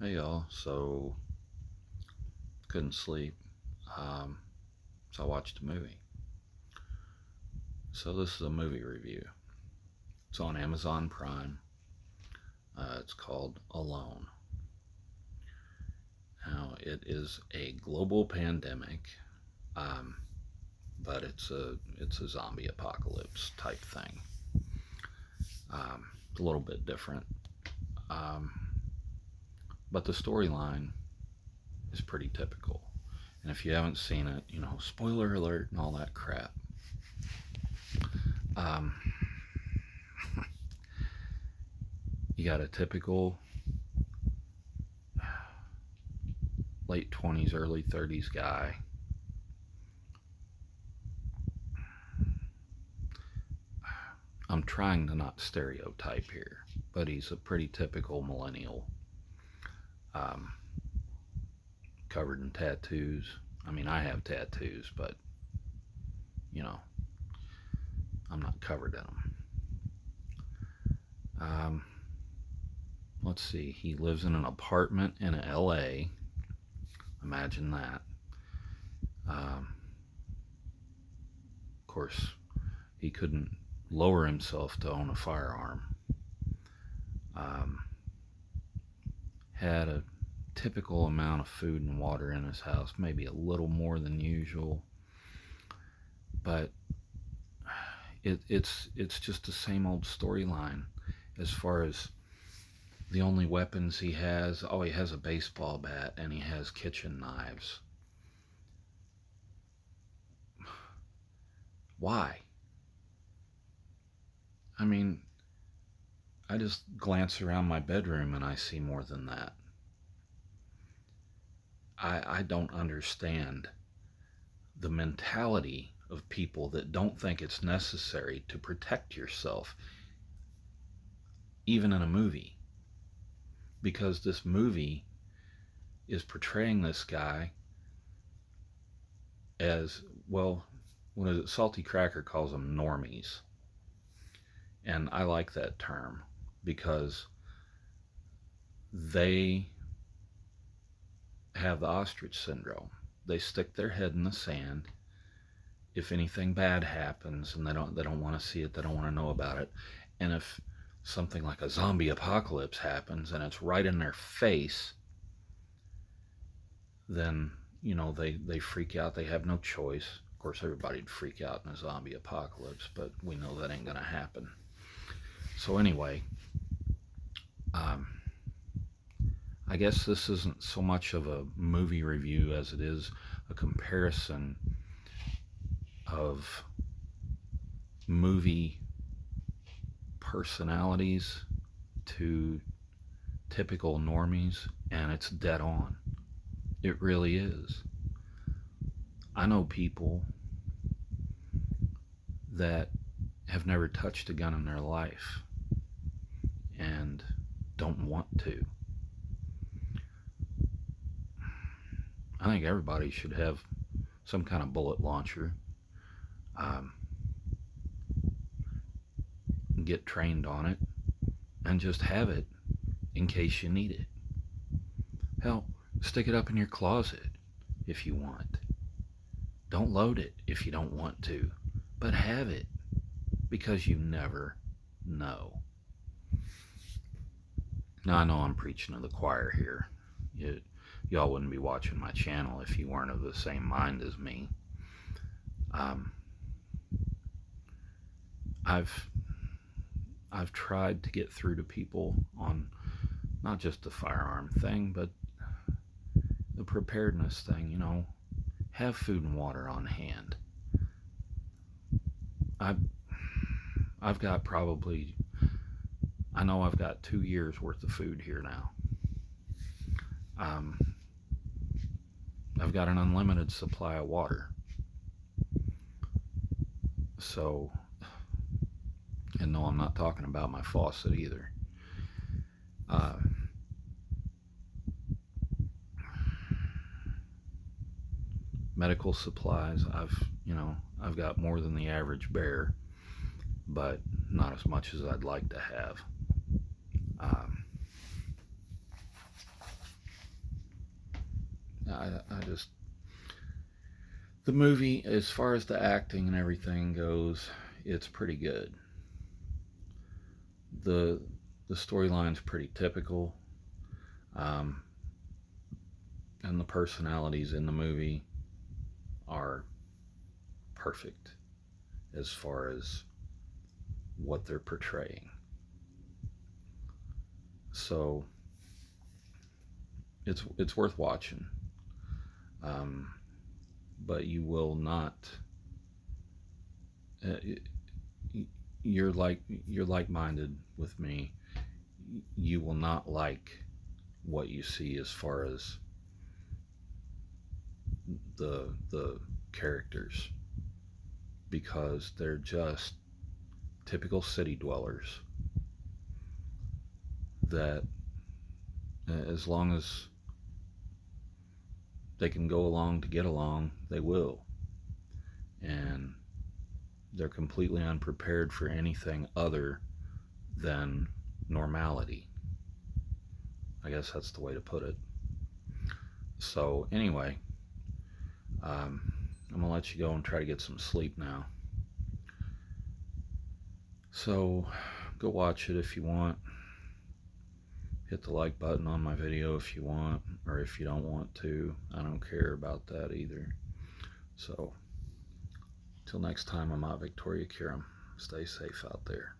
Hey y'all, so couldn't sleep, um, so I watched a movie. So this is a movie review. It's on Amazon Prime. It's called Alone. Now it is a global pandemic, um, but it's a zombie apocalypse type thing. It's a little bit different, um, but the storyline is pretty typical. And if you haven't seen it, spoiler alert and all that crap. Um, you got a typical late 20s, early 30s guy. I'm trying to not stereotype here, but he's a pretty typical millennial, um, covered in tattoos. I mean, I have tattoos, but you know, I'm not covered in them. Um, let's see. He lives in an apartment in LA. Imagine that. Of course, he couldn't lower himself to own a firearm. Um, had a typical amount of food and water in his house, maybe a little more than usual, but it's just the same old storyline as far as the only weapons he has. Oh, he has a baseball bat and he has kitchen knives. Why? I mean, I just glance around my bedroom and I see more than that. I don't understand the mentality of people that don't think it's necessary to protect yourself, even in a movie. Because this movie is portraying this guy as, well, what is it? Salty Cracker calls them normies. And I like that term because they have the ostrich syndrome. They stick their head in the sand. If anything bad happens and they don't want to see it, they don't want to know about it. And if something like a zombie apocalypse happens and it's right in their face, then they freak out. They have no choice. Of course, everybody'd freak out in a zombie apocalypse, but we know that ain't gonna happen. So anyway, um, I guess this isn't so much of a movie review as it is a comparison of movie personalities to typical normies, and it's dead on. It really is. I know people that have never touched a gun in their life and don't want to. I think everybody should have some kind of bullet launcher, um, get trained on it, and just have it in case you need it. Hell, stick it up in your closet if you want. Don't load it if you don't want to, but have it because you never know. Now, I know I'm preaching to the choir here. Y'all wouldn't be watching my channel if you weren't of the same mind as me. Um, I've I've tried to get through to people on not just the firearm thing, but the preparedness thing. Have food and water on hand. I've I've got probably, I know I've got 2 years worth of food here now. Um, I've got an unlimited supply of water. So, and no, I'm not talking about my faucet either. Uh, Medical supplies, I've got more than the average bear, but not as much as I'd like to have. Um, The movie, as far as the acting and everything goes, it's pretty good. The storyline's pretty typical, um, and the personalities in the movie are perfect as far as what they're portraying. So it's worth watching, um, but you will not. Uh, you're like-minded with me. You will not like what you see as far as the characters, because they're just typical city dwellers that, as long as they can go along to get along, they will. And they're completely unprepared for anything other than normality. I guess that's the way to put it. So, anyway, I'm going to let you go and try to get some sleep now. So, go watch it if you want. Hit the like button on my video if you want, or if you don't want to. I don't care about that either. So, till next time, I'm out Victoria Kiram. Stay safe out there.